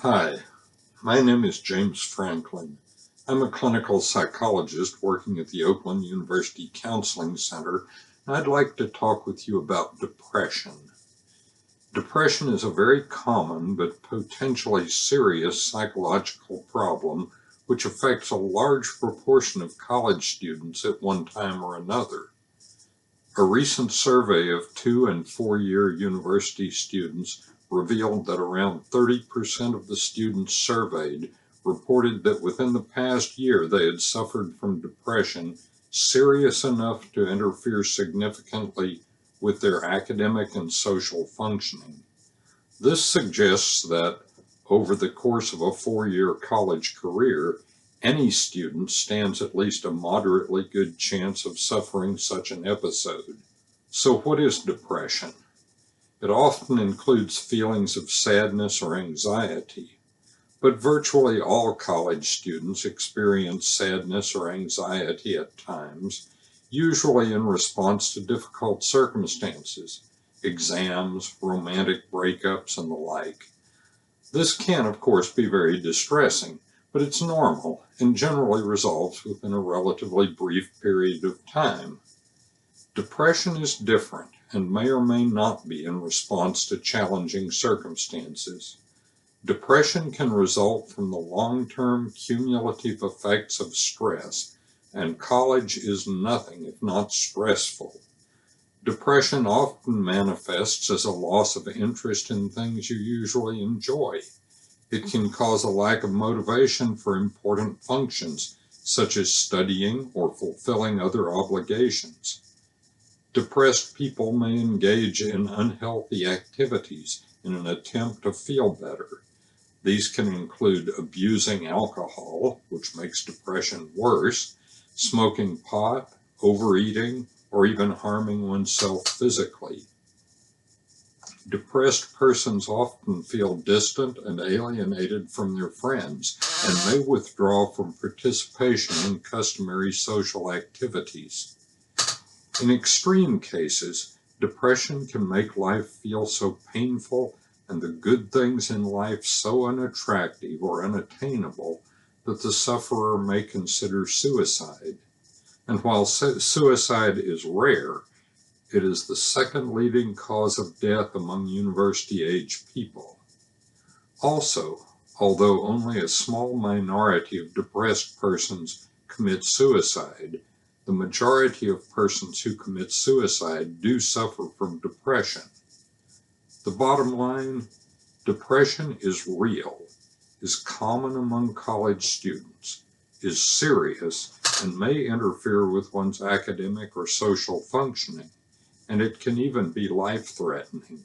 Hi, my name is James Franklin. I'm a clinical psychologist working at the Oakland University Counseling Center, and I'd like to talk with you about depression. Depression is a very common but potentially serious psychological problem which affects a large proportion of college students at one time or another. A recent survey of 2- and 4-year university students revealed that around 30% of the students surveyed reported that within the past year they had suffered from depression serious enough to interfere significantly with their academic and social functioning. This suggests that over the course of a 4-year college career, any student stands at least a moderately good chance of suffering such an episode. So what is depression? It often includes feelings of sadness or anxiety, but virtually all college students experience sadness or anxiety at times, usually in response to difficult circumstances, exams, romantic breakups, and the like. This can, of course, be very distressing, but it's normal and generally resolves within a relatively brief period of time. Depression is different and may or may not be in response to challenging circumstances. Depression can result from the long-term cumulative effects of stress, and college is nothing if not stressful. Depression often manifests as a loss of interest in things you usually enjoy. It can cause a lack of motivation for important functions, such as studying or fulfilling other obligations. Depressed people may engage in unhealthy activities in an attempt to feel better. These can include abusing alcohol, which makes depression worse, smoking pot, overeating, or even harming oneself physically. Depressed persons often feel distant and alienated from their friends and may withdraw from participation in customary social activities. In extreme cases, depression can make life feel so painful and the good things in life so unattractive or unattainable that the sufferer may consider suicide. And while suicide is rare, it is the second leading cause of death among university-age people. Also, although only a small minority of depressed persons commit suicide, the majority of persons who commit suicide do suffer from depression. The bottom line, depression is real, is common among college students, is serious, and may interfere with one's academic or social functioning, and it can even be life-threatening.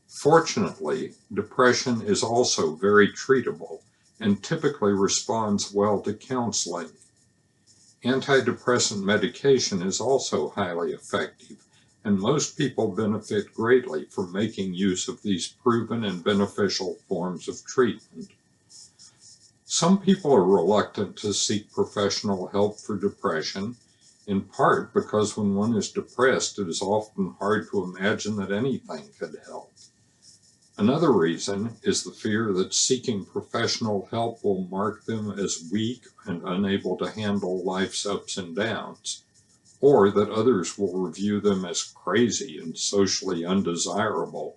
Fortunately, depression is also very treatable and typically responds well to counseling. Antidepressant medication is also highly effective, and most people benefit greatly from making use of these proven and beneficial forms of treatment. Some people are reluctant to seek professional help for depression, in part because when one is depressed, it is often hard to imagine that anything could help. Another reason is the fear that seeking professional help will mark them as weak and unable to handle life's ups and downs, or that others will view them as crazy and socially undesirable.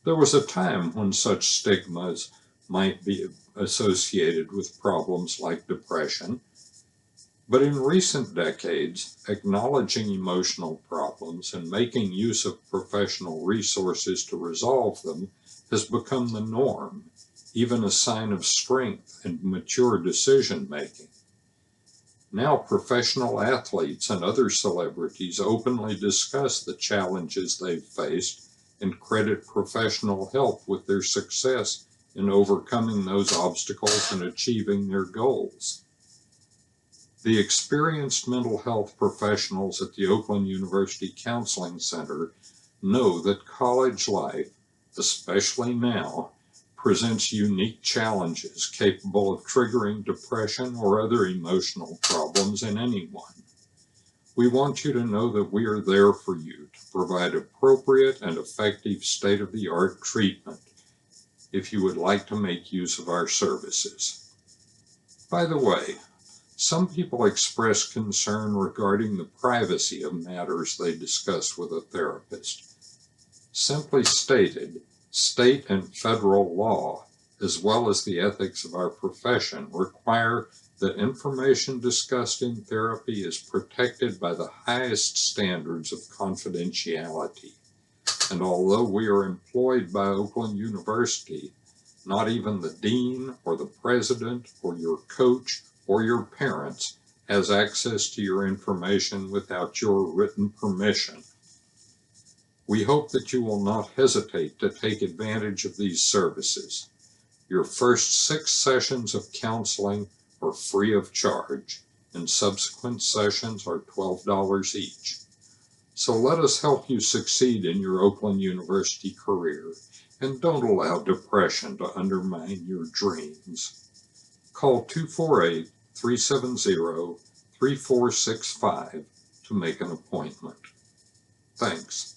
There was a time when such stigmas might be associated with problems like depression, but in recent decades, acknowledging emotional problems and making use of professional resources to resolve them has become the norm, even a sign of strength and mature decision-making. Now professional athletes and other celebrities openly discuss the challenges they've faced and credit professional help with their success in overcoming those obstacles and achieving their goals. The experienced mental health professionals at the Oakland University Counseling Center know that college life, especially now, presents unique challenges capable of triggering depression or other emotional problems in anyone. We want you to know that we are there for you to provide appropriate and effective state-of-the-art treatment. if you would like to make use of our services. By the way, some people express concern regarding the privacy of matters they discuss with a therapist. Simply stated, state and federal law, as well as the ethics of our profession, require that information discussed in therapy is protected by the highest standards of confidentiality. And although we are employed by Oakland University, not even the dean or the president or your coach or your parents has access to your information without your written permission. We hope that you will not hesitate to take advantage of these services. Your first 6 sessions of counseling are free of charge, and subsequent sessions are $12 each. So let us help you succeed in your Oakland University career, and don't allow depression to undermine your dreams. Call 248-370-3465 to make an appointment. Thanks.